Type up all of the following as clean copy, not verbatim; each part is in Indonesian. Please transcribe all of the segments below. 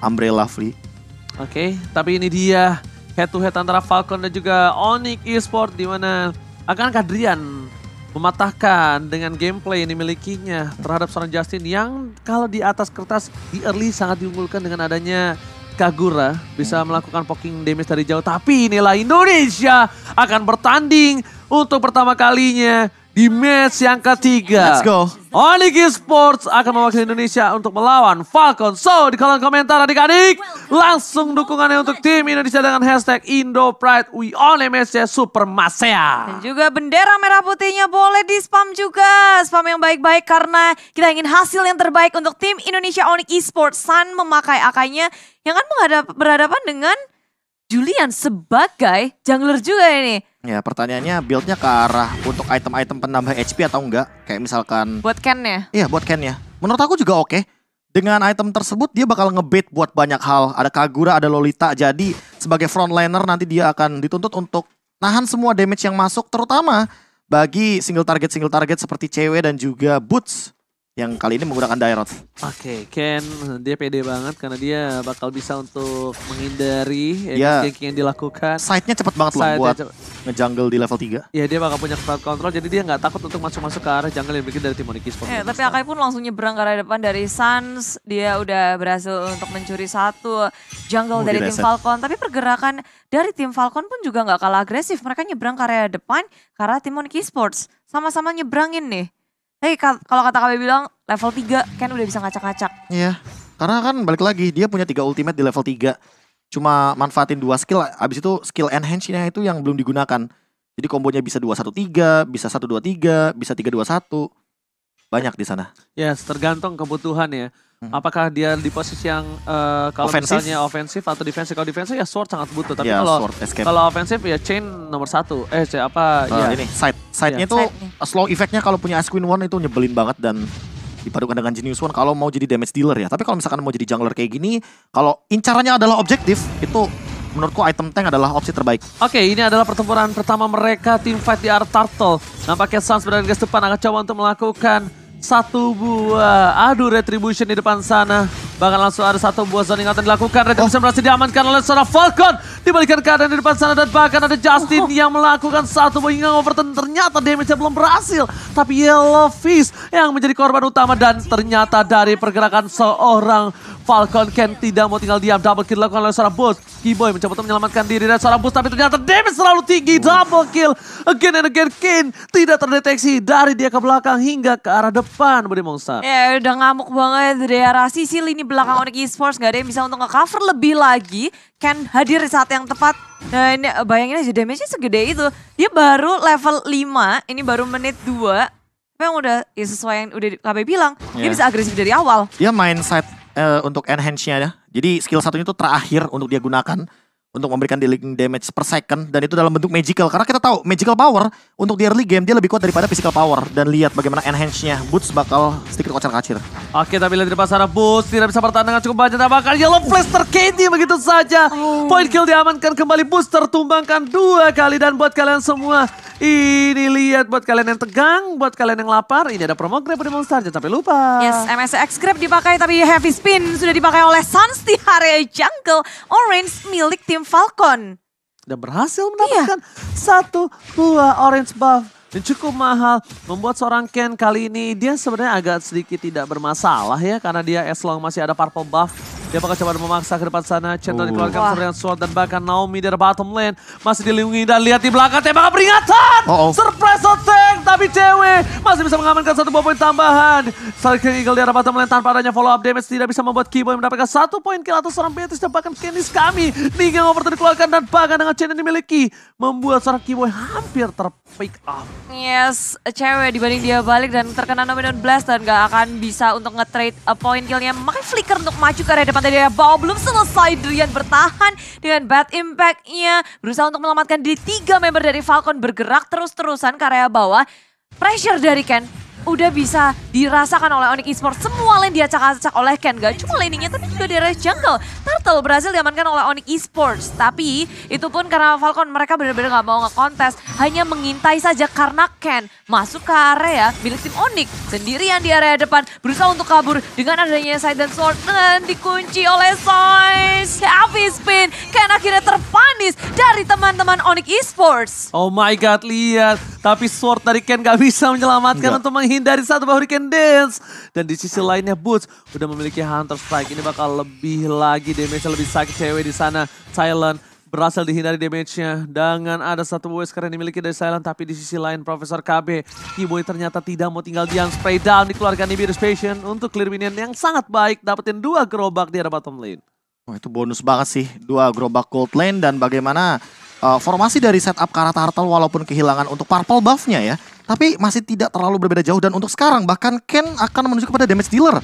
Umbrella Free. Oke, tapi ini dia head to head antara Falcon dan juga Onyx Esports, di mana akankah Drian mematahkan dengan gameplay yang dimilikinya terhadap seorang Justin yang kalau di atas kertas di early sangat diunggulkan dengan adanya Kagura bisa melakukan poking damage dari jauh. Tapi inilah Indonesia akan bertanding untuk pertama kalinya di match yang ketiga. Let's go. Onyx Esports akan mewakili Indonesia untuk melawan Falcon. So di kolom komentar adik-adik, langsung dukungannya untuk tim Indonesia dengan hashtag IndoPride We Only Match Supermasea. Dan juga bendera merah putihnya boleh di spam juga. Spam yang baik-baik karena kita ingin hasil yang terbaik untuk tim Indonesia Onyx Esports. Sun memakai akainya yang kan berhadapan dengan Julian sebagai jungler juga ini. Ya pertanyaannya build-nya ke arah untuk item-item penambah HP atau enggak. Kayak misalkan... Buat Ken ya? Iya buat Ken ya. Menurut aku juga oke. Dengan item tersebut dia bakal ngebait buat banyak hal. Ada Kagura, ada Lolita. Jadi sebagai frontliner nanti dia akan dituntut untuk nahan semua damage yang masuk. Terutama bagi single target seperti cewek dan juga Boots. Yang kali ini menggunakan Dairot. Oke, Ken dia pede banget karena dia bakal bisa untuk menghindari ganking yang dilakukan. Side-nya cepet banget loh buat ngejungle di level 3. Iya, dia bakal punya crowd control jadi dia nggak takut untuk masuk-masuk ke arah jungle yang bikin dari tim Onyx Esports. Tapi Akai pun langsung nyebrang ke arah depan dari Suns. Dia udah berhasil untuk mencuri satu jungle dari tim Falcon. Tapi pergerakan dari tim Falcon pun juga nggak kalah agresif. Mereka nyebrang ke area depan ke arah tim Onyx Esports. Sama-sama nyebrangin nih. Kalau kata KB bilang level 3 kan udah bisa ngacak-ngacak. Iya, karena kan balik lagi dia punya 3 ultimate di level 3. Cuma manfaatin 2 skill, abis itu skill enhance-nya itu yang belum digunakan. Jadi kombonya bisa 2-1-3, bisa 1-2-3, bisa 3-2-1. Banyak di sana. Ya, tergantung kebutuhan ya. Apakah dia di posisi yang kalau misalnya ofensif atau defensif? Kalau defensif ya sword sangat butuh. Tapi kalau ofensif ya chain nomor 1. Ini side-nya itu slow effect-nya kalau punya Ice Queen One itu nyebelin banget dan dipadukan dengan Genius One kalau mau jadi damage dealer ya. Tapi kalau misalkan mau jadi jungler kayak gini, kalau incarannya adalah objektif, itu menurutku item tank adalah opsi terbaik. Oke, ini adalah pertempuran pertama mereka tim fight di arah Turtle. Nampaknya Suns berada di garis depan akan coba untuk melakukan satu buah retribution di depan sana. Bahkan langsung ada satu buah zone ingatan dilakukan. Retribution berhasil diamankan oleh seorang Falcon. Dibalikan keadaan di depan sana dan bahkan ada Justin yang melakukan satu buah hingga overturn. Ternyata damage-nya belum berhasil. Tapi Yellow Fist yang menjadi korban utama dan ternyata dari pergerakan seorang Falcon Ken tidak mau tinggal diam. Double kill dilakukan oleh seorang Boost. Keyboy mencoba untuk menyelamatkan diri dari seorang Boost tapi ternyata damage terlalu tinggi. Double kill again and again. Ken tidak terdeteksi dari dia ke belakang hingga ke arah depan. Budi Monster. Ya udah ngamuk banget dari arah sisi lini belakang Onyx Esports. Gak ada yang bisa untuk nge-cover lebih lagi. Ken hadir di saat yang tepat. Nah ini bayangin aja damage-nya segede itu. Dia baru level 5. Ini baru menit 2. Tapi yang udah ya sesuai yang udah KB bilang. Dia bisa agresif dari awal. Dia main side untuk enhance-nya ya. Jadi skill satunya itu terakhir untuk dia gunakan. Untuk memberikan dealing damage per second. Dan itu dalam bentuk magical. Karena kita tahu magical power untuk di early game dia lebih kuat daripada physical power. Dan lihat bagaimana enhance-nya. Boots bakal sedikit kocar-kacir. Oke, tapi lihat di depan sana Boots tidak bisa bertahan dengan cukup banyak. Bahkan Yellow Flash terkenti begitu saja. Point kill diamankan kembali. Boots tertumbangkan 2 kali. Dan buat kalian semua, ini lihat buat kalian yang tegang, buat kalian yang lapar. Ini ada promo grab di Monster, jangan sampai lupa. Yes, MSX grab dipakai tapi heavy spin sudah dipakai oleh Suns di area jungle. Orange milik tim Falcon. Sudah berhasil mendapatkan satu buah orange buff. Dan cukup mahal. Membuat seorang Ken kali ini dia sebenarnya agak sedikit tidak bermasalah ya. Karena dia as long masih ada purple buff. Dia bakal coba memaksa ke depan sana. Cendol dikeluarkan dengan sword dan bahkan Naomi dari bottom lane. Masih dilindungi dan lihat di belakang tembakan peringatan. Surprise attack tapi cewek masih bisa mengamankan satu buah poin tambahan. Striker Eagle di arah bottom lane tanpa adanya follow up damage. Tidak bisa membuat Keyboy mendapatkan satu poin kill atau seorang Beatrice dan bahkan Candice kami. Ning yang overturn dikeluarkan dan bahkan dengan chain yang dimiliki. Membuat seorang Keyboy hampir terpick up. Yes, cewek dibanding dia balik dan terkena Dominant Blast dan gak akan bisa untuk nge-trade point killnya. Makanya Flicker untuk maju ke area depan tadi dia bawa belum selesai. Drian bertahan dengan bad impact-nya. Berusaha untuk menyelamatkan diri 3 member dari Falcon bergerak terus-terusan ke area bawah. Pressure dari Ken udah bisa dirasakan oleh Onyx Esports. Semua lane diacak-acak oleh Ken. Gak cuma laningnya tapi juga di area jungle. Turtle berhasil diamankan oleh Onyx Esports. Tapi itu pun karena Falcon mereka benar-benar gak mau nge-contest. Hanya mengintai saja karena Ken masuk ke area milik tim Onyx. Sendirian di area depan berusaha untuk kabur dengan adanya Side and Sword. Dan dikunci oleh Sois. Heavy spin. Ken akhirnya terpanis dari teman-teman Onyx Esports. Oh my god, lihat. Tapi sword dari Ken gak bisa menyelamatkan untuk menghindari satu Hurricane Dance. Dan di sisi lainnya Boots udah memiliki Hunter Strike. Ini bakal lebih lagi damage-nya lebih sakit cewek di sana. Silent berhasil dihindari damage-nya dengan ada satu Wesker yang dimiliki dari Silent. Tapi di sisi lain Profesor KB, Keyboy ternyata tidak mau tinggal diam. Spray down dikeluarkan Nibiru's Passion untuk clear minion yang sangat baik. Dapetin 2 gerobak di area bottom lane. Oh, itu bonus banget sih, 2 gerobak gold lane dan bagaimana formasi dari setup Kara Turtle walaupun kehilangan untuk purple buff-nya ya. Tapi masih tidak terlalu berbeda jauh dan untuk sekarang bahkan Ken akan menuju kepada damage dealer.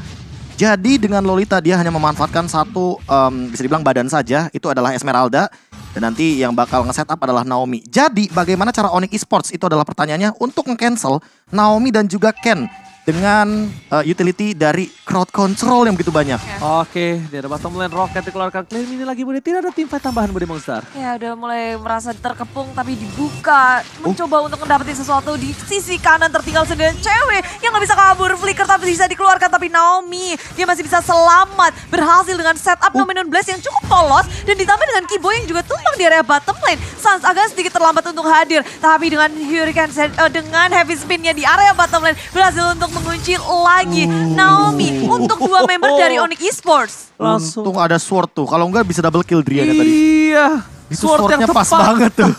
Jadi dengan Lolita dia hanya memanfaatkan satu bisa dibilang badan saja, itu adalah Esmeralda. Dan nanti yang bakal nge-setup adalah Naomi. Jadi bagaimana cara Onyx Esports itu adalah pertanyaannya untuk nge-cancel Naomi dan juga Ken. Dengan utility dari crowd control yang begitu banyak. Oke, di ada bottom lane Rocket dikeluarkan. Claim ini lagi Bude, tidak ada teamfight tambahan Bude Monster. Ya udah mulai merasa terkepung tapi dibuka. Mencoba untuk mendapati sesuatu di sisi kanan tertinggal sendirian cewek yang gak bisa kabur. Flicker tapi bisa dikeluarkan tapi Naomi dia masih bisa selamat. Berhasil dengan setup Dominion Blast yang cukup polos. Dan ditambah dengan Keyboy yang juga tumbang di area bottom lane. Sans agak sedikit terlambat untuk hadir. Tapi dengan Hurricane dengan heavy spinnya di area bottom lane berhasil untuk mengunci lagi Naomi untuk 2 member dari Onyx Esports. Langsung. Untung ada sword tuh, kalau enggak bisa double kill Driana tadi. Iya, Itu swordnya pas banget tuh.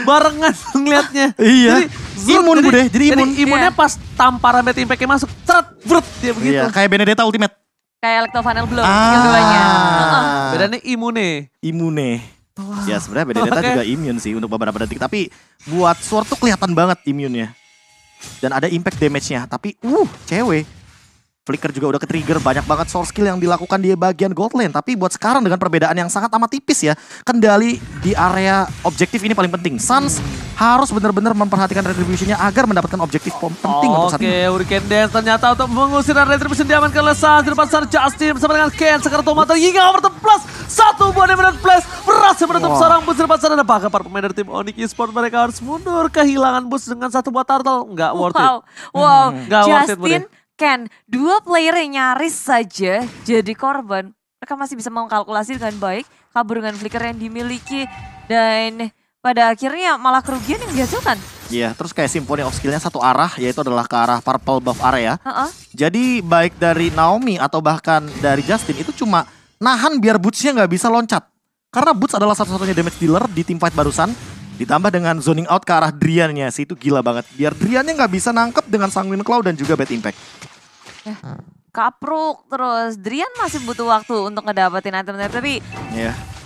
Barengan ngeliatnya. Iya, imun Bude, jadi imun. Jadi imunnya pas tamparan Bad Impact-nya masuk, ceret, brut, dia begitu. Iya, kayak Benedetta Ultimate. Kayak Electro Blow keduanya. Bedanya imune. Imune. Ya sebenarnya Benedetta juga immune sih untuk beberapa detik. Tapi buat sword tuh kelihatan banget imunnya. Dan ada impact damage-nya. Tapi cewek. Flicker juga udah ke-trigger. Banyak banget source skill yang dilakukan di bagian gold lane. Tapi buat sekarang dengan perbedaan yang sangat amat tipis ya. Kendali di area objektif ini paling penting. Suns harus benar-benar memperhatikan retribution-nya agar mendapatkan objektif penting untuk saat ini. Oke, Hurricane Dance ternyata untuk mengusir retribution diamankan oleh Suns. Di depan sana Justin bersama dengan Ken. Sekarang Tomato hingga over plus. 1 buah Diamond Flash berhasil menutup seorang boost di depan sana. Dan bahkan para pemain dari tim Onyx Esports mereka harus mundur. Kehilangan boost dengan 1 buah turtle. Nggak worth it. Wow, Nggak worth it, Justin, Ken, 2 player yang nyaris saja jadi korban. Mereka masih bisa mengkalkulasi dengan baik. Kabur dengan flicker yang dimiliki. Dan pada akhirnya malah kerugian yang dihasilkan. Iya, terus kayak Symphony of Skill-nya satu arah, yaitu adalah ke arah purple buff area. Jadi baik dari Naomi atau bahkan dari Justin itu cuma nahan biar Boots-nya nggak bisa loncat. Karena Boots adalah satu-satunya damage dealer di teamfight barusan. Ditambah dengan zoning out ke arah Drian-nya sih, itu gila banget. Biar Drian-nya nggak bisa nangkep dengan Sanguine Claw dan juga Bad Impact. Kapruk terus. Drian masih butuh waktu untuk ngedapetin item-item. Tapi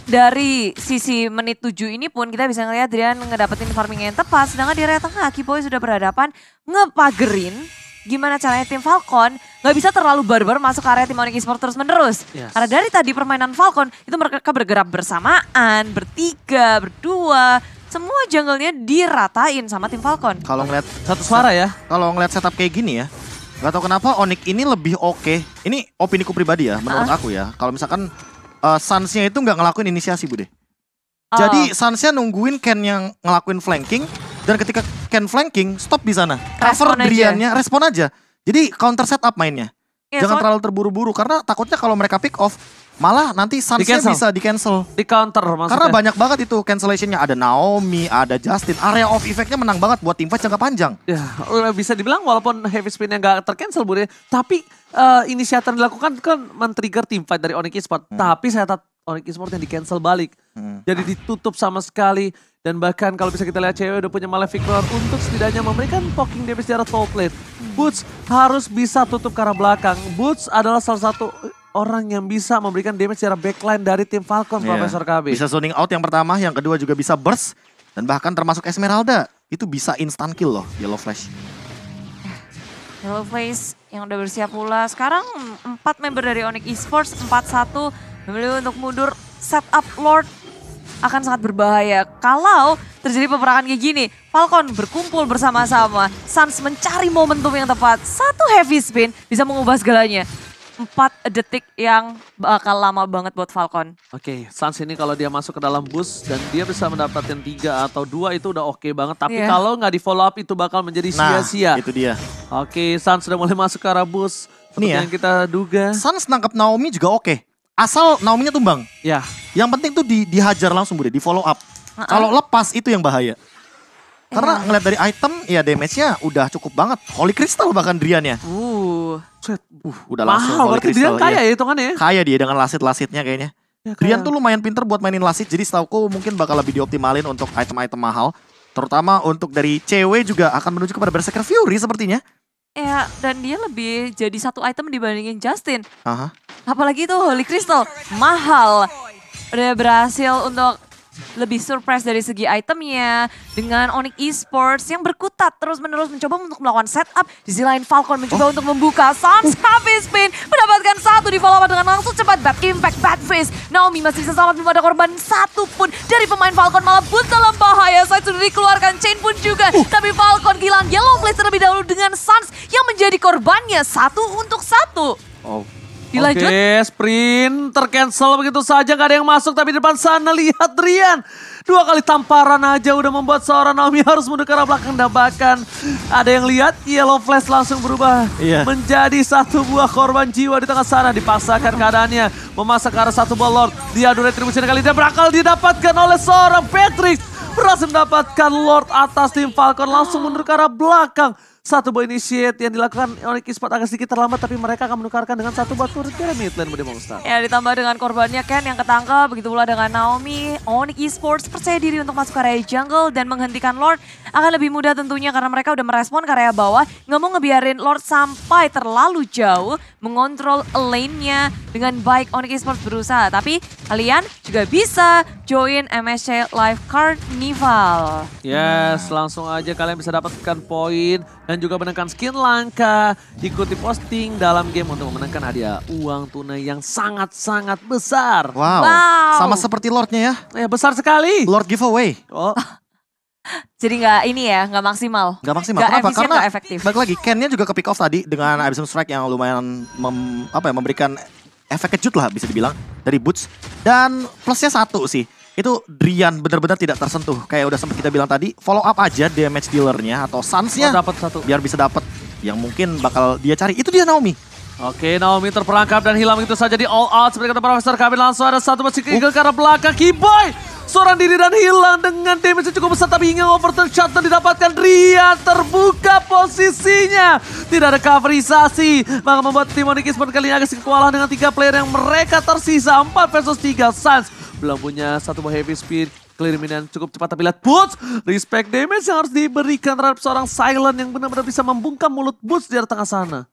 dari sisi menit 7 ini pun kita bisa ngeliat Drian ngedapetin farming yang tepat. Sedangkan di area tengah Keyboy sudah berhadapan ngepagerin gimana caranya tim Falcon gak bisa terlalu barbar masuk ke area tim Onyx Esports terus menerus. Karena dari tadi permainan Falcon itu mereka bergerak bersamaan, bertiga, berdua. Semua jungle-nya diratain sama tim Falcon. Kalau ngeliat satu suara ya. Kalau ngeliat setup kayak gini ya, gak tau kenapa Onyx ini lebih oke. Ini opiniku pribadi ya, menurut aku ya. Kalau misalkan Suns-nya itu nggak ngelakuin inisiasi Bude. Jadi Suns-nya nungguin Ken yang ngelakuin flanking. Dan ketika Ken flanking, stop di sana. Cover Drian-nya, respon aja. Jadi counter setup mainnya. Jangan terlalu terburu-buru. Karena takutnya kalau mereka pick off, malah nanti Suns-nya bisa di-cancel. Di-counter maksudnya. Karena banyak banget itu cancellation-nya. Ada Naomi, ada Justin. Area of effect-nya menang banget buat teamfight jangka panjang. Ya, bisa dibilang walaupun heavy spin-nya nggak ter-cancel Bude. Tapi inisiator yang dilakukan kan men-trigger teamfight dari Onyx Esports. Tapi saya Onyx Esports yang di-cancel balik. Jadi ditutup sama sekali. Dan bahkan kalau bisa kita lihat cewek udah punya Malefic Roar untuk setidaknya memberikan poking damage secara top lane. Boots harus bisa tutup ke arah belakang. Boots adalah salah satu orang yang bisa memberikan damage secara backline dari tim Falcon, Profesor KB. Bisa zoning out yang pertama, yang kedua juga bisa burst. Dan bahkan termasuk Esmeralda. Itu bisa instant kill loh, Yellow Flash. Yellow Flash yang udah bersiap pula. Sekarang 4 member dari Onyx Esports, 4-1 memilih untuk mundur. Setup Lord akan sangat berbahaya kalau terjadi peperangan kayak gini. Falcon berkumpul bersama-sama. Suns mencari momentum yang tepat. Satu heavy spin bisa mengubah segalanya. 4 detik yang bakal lama banget buat Falcon. Oke, Suns ini kalau dia masuk ke dalam bus dan dia bisa mendapatkan 3 atau 2 itu udah oke banget. Tapi kalau nggak di follow up itu bakal menjadi sia-sia. Nah, itu dia. Oke, Suns sudah mulai masuk ke arah bus. Seperti yang kita duga. Suns nangkap Naomi juga oke. Asal Naominya tumbang. Ya. Yang penting tuh dihajar langsung Bude, di follow up. Kalau lepas itu yang bahaya. Karena ngeliat dari item, ya damage-nya udah cukup banget. Holy Crystal bahkan Drian-nya. Udah langsung Mahal, Holy berarti Crystal. Drian kaya ya hitungannya ya? Kaya dia dengan lasit-lasitnya kayaknya. Ya, Drian tuh lumayan pinter buat mainin lasit, jadi setauku mungkin bakal lebih dioptimalin untuk item-item mahal. Terutama untuk dari cewek juga akan menuju kepada Berserker Fury sepertinya. Ya, dan dia lebih jadi satu item dibandingin Justin. Apalagi itu Holy Crystal, mahal. Udah berhasil untuk lebih surprise dari segi itemnya dengan Onyx Esports yang berkutat terus-menerus mencoba untuk melakukan setup. Di sisi lain Falcon mencoba untuk membuka. Suns habis spin, mendapatkan 1 di follow up dengan langsung cepat. Bad impact, bad face. Naomi masih bisa selamat, belum ada korban satu pun dari pemain Falcon. Malah Boots dalam bahaya, saya sudah dikeluarkan, Chain pun juga. Tapi Falcon kehilangan Yellow Flash terlebih dahulu dengan Suns yang menjadi korbannya 1-1. Dilanjut. Oke, sprint tercancel begitu saja, gak ada yang masuk. Tapi di depan sana lihat Drian. 2 kali tamparan aja udah membuat seorang Naomi harus mundur ke arah belakang. Dan bahkan ada yang lihat Yellow Flash langsung berubah menjadi 1 buah korban jiwa di tengah sana. Dipaksakan keadaannya, memasak ke arah 1 buah Lord. Dia adu retribusi kali ini berakal didapatkan oleh seorang Patrick. Berhasil mendapatkan Lord atas tim Falcon, langsung mundur ke arah belakang. 1 buah initiate yang dilakukan Onyx Esports agak sedikit terlambat, tapi mereka akan menukarkan dengan 1 buah turret dari mid lane Bude Monster. Ya, ditambah dengan korbannya Ken yang ketangkep, begitu pula dengan Naomi. Onyx Esports percaya diri untuk masuk ke area jungle dan menghentikan Lord akan lebih mudah tentunya karena mereka udah merespon ke area bawah. Nggak mau ngebiarin Lord sampai terlalu jauh, mengontrol lane-nya dengan baik. Onyx Esports berusaha, tapi kalian juga bisa join MSC Live Carnival. Yes, langsung aja kalian bisa dapatkan poin dan juga menekan skin langka. Ikuti posting dalam game untuk memenangkan hadiah uang tunai yang sangat-sangat besar. Wow. Sama seperti Lordnya ya. Ya, besar sekali. Lord giveaway. Jadi nggak maksimal. Nggak maksimal. Kenapa? Karena balik lagi Ken-nya juga ke pick off tadi dengan Abyssal Strike yang lumayan memberikan efek kejut lah bisa dibilang dari Boots. Dan plusnya 1 sih. Itu Drian benar-benar tidak tersentuh. Kayak udah sempat kita bilang tadi, follow up aja damage dealernya atau Suns-nya. Dapat 1. Biar bisa dapat yang mungkin bakal dia cari. Itu dia Naomi. Oke, Naomi terperangkap dan hilang begitu saja di all out. Seperti kata Profesor Kabin, langsung ada 1 masih ke Eagle ke arah belakang. Keyboy seorang diri dan hilang dengan damage yang cukup besar. Tapi hingga overturn shutdown didapatkan Drian. Terbuka posisinya. Tidak ada coverisasi. Maka membuat tim Onyx Esports kali ini agak sedikit kewalahan dengan 3 player yang mereka tersisa. 4 versus 3. Suns belum punya 1 buah heavy speed. Clear minion cukup cepat, tapi lihat Boots. Respect damage yang harus diberikan terhadap seorang Silent yang benar-benar bisa membungkam mulut Boots di tengah sana.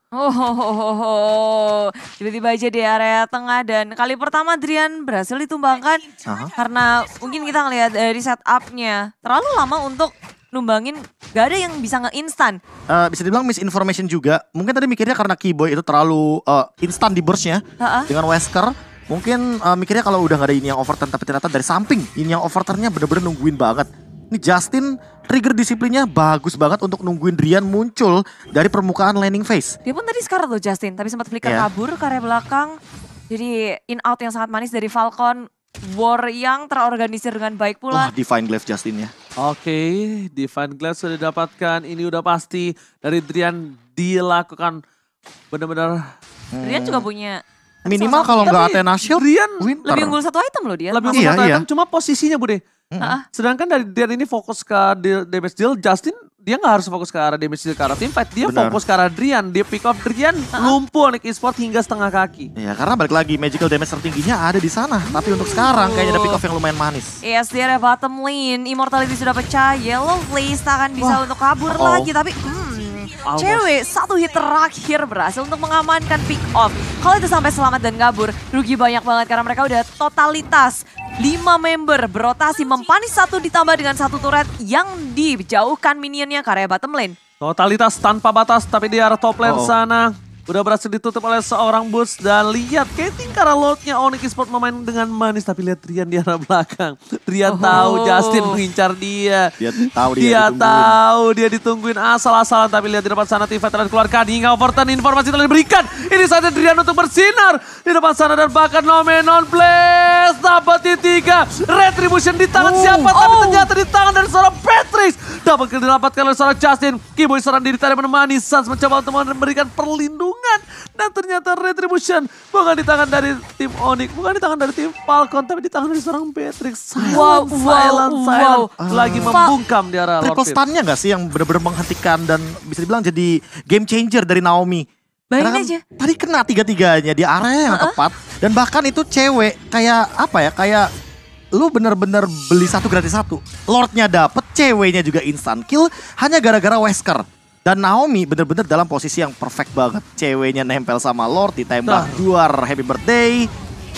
Tiba-tiba aja di area tengah dan kali pertama Drian berhasil ditumbangkan. Karena mungkin kita ngelihat dari setupnya terlalu lama untuk numbangin, gak ada yang bisa nge-instan. Bisa dibilang misinformation juga. Mungkin tadi mikirnya karena Keyboy itu terlalu instan di burstnya dengan Wesker. Mungkin mikirnya kalau udah gak ada ini yang overturn, tapi ternyata dari samping ini yang overturnnya bener-bener nungguin banget. Ini Justin trigger disiplinnya bagus banget untuk nungguin Drian muncul dari permukaan landing phase. Dia pun tadi sekarat loh Justin, tapi sempat flicker kabur ke area belakang. Jadi in out yang sangat manis dari Falcon. War yang terorganisir dengan baik pula. Divine Glaive Justin ya. Oke, Divine Glaive sudah didapatkan. Ini udah pasti dari Drian dilakukan benar-benar. Drian juga punya minimal kalau nggak Athena Shield, lebih unggul 1 item loh dia. Lebih unggul 1 item, cuma posisinya Bude. Sedangkan dari Drian ini fokus ke damage deal, Justin dia nggak harus fokus ke arah damage deal ke arah teamfight. Dia fokus ke arah Drian, dia pick off Drian, lumpuh Onyx Esports hingga setengah kaki. Ya karena balik lagi magical damage tertingginya ada di sana. Tapi untuk sekarang kayaknya ada pick off yang lumayan manis. Yes, di area bottom lane, Immortality sudah pecah, Yellow Flash akan bisa untuk kabur lagi. Tapi cewek 1 hit terakhir berhasil untuk mengamankan pick off. Kalau itu sampai selamat dan kabur, rugi banyak banget karena mereka udah totalitas 5 member berotasi mempanis 1 ditambah dengan 1 turret yang dijauhkan minionnya ke area bottom lane. Totalitas tanpa batas, tapi di arah top lane sana Udah berhasil ditutup oleh seorang Boots. Dan lihat Kating karena loadnya Onyx Esports memain dengan manis. Tapi lihat Rian di arah belakang. Rian tahu Justin mengincar dia. Dia tahu dia ditungguin asal-asalan. Tapi lihat di depan sana Tifa telah dikeluarkan. Hingga overturn informasi telah diberikan. Ini saja Rian untuk bersinar. Di depan sana dan bahkan Nomenon Blaze. Dapat di 3. Retribution di tangan siapa? Tapi ternyata di tangan dari seorang Patrick. Double kill didapatkan oleh seorang Justin. Keyboy serang diri tadi menemani. Sans mencoba untuk memberikan perlindungan. Dan ternyata Retribution bukan di tangan dari tim Onyx. Bukan di tangan dari tim Falcon. Tapi di tangan dari seorang Patrick. Silent. Lagi membungkam di arah Lord Triple stun-nya gak sih yang benar-benar menghentikan dan bisa dibilang jadi game changer dari Naomi. Bayangin aja. Tadi kena tiga-tiganya di area yang tepat. Dan bahkan itu cewek kayak apa ya, kayak lu bener-bener beli satu gratis satu. Lordnya dapet, ceweknya juga instant kill hanya gara-gara Wesker. Dan Naomi bener-bener dalam posisi yang perfect banget. Ceweknya nempel sama Lord, ditembak duar happy birthday.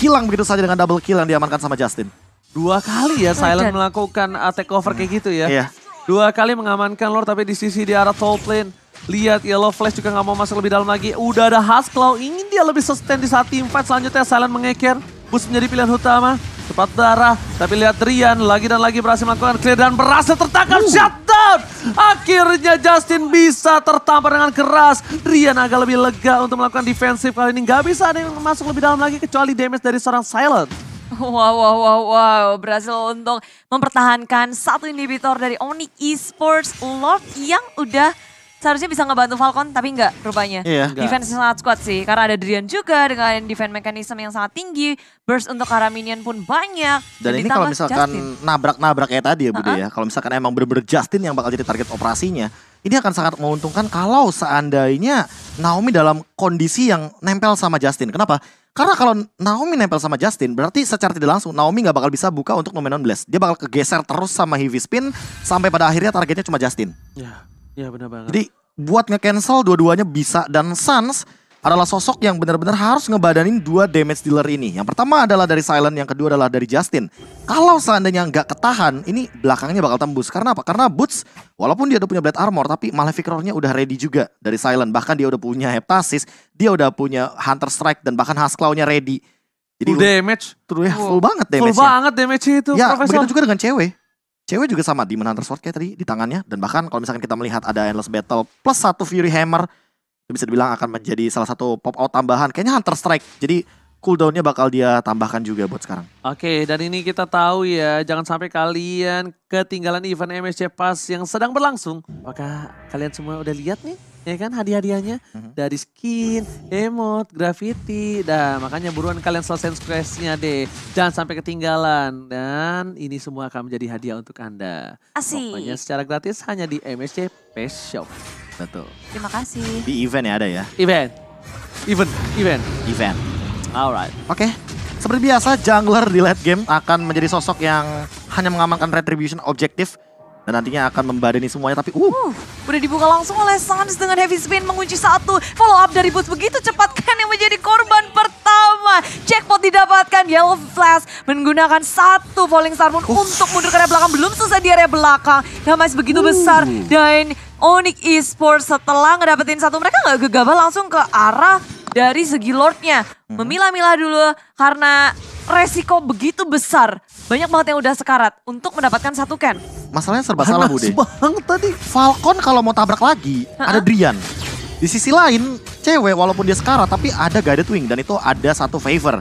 Hilang begitu saja dengan double kill yang diamankan sama Justin. 2 kali ya Silent melakukan takeover kayak gitu ya. Iya. 2 kali mengamankan Lord tapi di sisi di arah top lane. Lihat Yellow Flash juga gak mau masuk lebih dalam lagi. Udah ada Husklow, ingin dia lebih sustain di saat team fight. Selanjutnya Silent mengeker. Boost menjadi pilihan utama. Cepat darah. Tapi lihat Rian lagi dan lagi berhasil melakukan clear dan berhasil tertangkap. Shutdown. Akhirnya Justin bisa tertampar dengan keras. Rian agak lebih lega untuk melakukan defensif. Kali ini gak bisa ada yang masuk lebih dalam lagi kecuali damage dari seorang Silent. Wow. Berhasil untuk mempertahankan satu inhibitor dari Onyx Esports. Lord yang udah seharusnya bisa ngebantu Falcon tapi enggak rupanya. Iya. Defense sangat kuat sih karena ada Drian juga dengan defense mechanism yang sangat tinggi. Burst untuk arah minion pun banyak. Dan ini kalau misalkan nabrak-nabrak kayak tadi ya Bude ya. Kalau misalkan emang bener-bener Justin yang bakal jadi target operasinya. Ini akan sangat menguntungkan kalau seandainya Naomi dalam kondisi yang nempel sama Justin. Kenapa? Karena kalau Naomi nempel sama Justin berarti secara tidak langsung Naomi gak bakal bisa buka untuk Nomenon Blast. Dia bakal kegeser terus sama Heavy Spin sampai pada akhirnya targetnya cuma Justin. Ya benar banget. Jadi buat nge-cancel dua-duanya bisa. Dan Sans adalah sosok yang benar-benar harus ngebadanin 2 damage dealer ini. Yang pertama adalah dari Silent, yang kedua adalah dari Justin. Kalau seandainya nggak ketahan, ini belakangnya bakal tembus. Karena apa? Karena Boots, walaupun dia udah punya Blade Armor, tapi Malefic Roar-nya udah ready juga dari Silent. Bahkan dia udah punya Heptasis, dia udah punya Hunter Strike, dan bahkan Husklow-nya ready. Jadi full damage. Full banget damage-nya. Full banget damage itu, ya, Profesor. begitu juga dengan cewek. Cewek juga sama Demon Hunter Sword kayak tadi di tangannya. Dan bahkan kalau misalkan kita melihat ada Endless Battle plus 1 Fury Hammer. Itu bisa dibilang akan menjadi salah satu pop out tambahan. Kayaknya Hunter Strike. Jadi cooldownnya bakal dia tambahkan juga buat sekarang. Oke, dan ini kita tahu ya. Jangan sampai kalian ketinggalan event MSC Pass yang sedang berlangsung. Apakah kalian semua udah lihat nih? Ya kan hadiah-hadiahnya dari skin, emote, graffiti. Nah makanya buruan kalian selesaiin questnya deh. Jangan sampai ketinggalan. Dan ini semua akan menjadi hadiah untuk Anda. Asik. Pokoknya secara gratis hanya di MSC Pass Shop. Betul. Terima kasih. Di event ya ada ya? Event. Alright. Oke. Seperti biasa jungler di late game akan menjadi sosok yang hanya mengamankan retribution objektif. Dan nantinya akan membadani semuanya tapi udah dibuka langsung oleh Sans dengan heavy spin mengunci 1. Follow up dari Boots begitu cepat kan yang menjadi korban pertama. Jackpot didapatkan, Yellow Flash menggunakan 1 Falling Star Moon untuk mundur ke area belakang. Belum selesai di area belakang. Damage begitu besar dan Onyx Esports setelah ngedapetin 1 mereka gak gegabah langsung ke arah dari segi Lordnya. Memilah-milah dulu karena resiko begitu besar. Banyak banget yang udah sekarat untuk mendapatkan 1 can. Masalahnya serba salah Bude. Banget tadi. Falcon kalau mau tabrak lagi ada Drian. Di sisi lain cewek walaupun dia sekarat tapi ada guided wing dan itu ada 1 favor.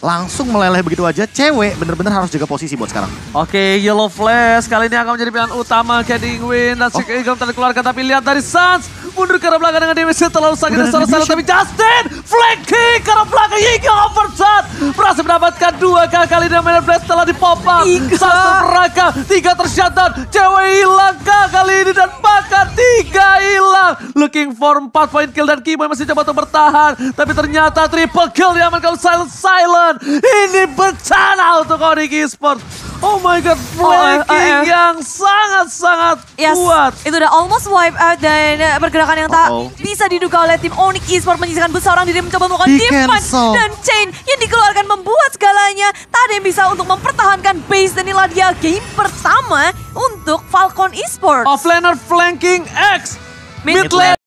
Langsung meleleh begitu aja. Cewek bener-bener harus jaga posisi buat sekarang. Oke, Yellow Flash kali ini akan menjadi pilihan utama Catting Win dan Sick Eagle telah dikeluarkan tapi lihat dari Sans mundur ke arah belakang dengan damage terlalu sakit dan salah tapi Justin flanking ke arah belakang Eagle overshot berhasil mendapatkan 2 kali dan Mana Blast telah dipop up. Sans terperangkap, 3 tershutdown, cewek hilang kali ini dan bahkan 3 hilang. Looking for 4 point kill dan Keyboy masih coba untuk bertahan. Tapi ternyata triple kill diamankan Silent. Ini bencana untuk Onyx Esports. Oh my god, flanking yang sangat-sangat kuat. Itu udah almost wipe out dan pergerakan yang tak bisa diduga oleh tim Onyx Esports menyisihkan bus seorang diri mencoba melakukan defense dan chain yang dikeluarkan membuat segalanya tak ada yang bisa untuk mempertahankan base dan inilah dia game pertama untuk Falcon Esports. Offlaner flanking X. Mid lane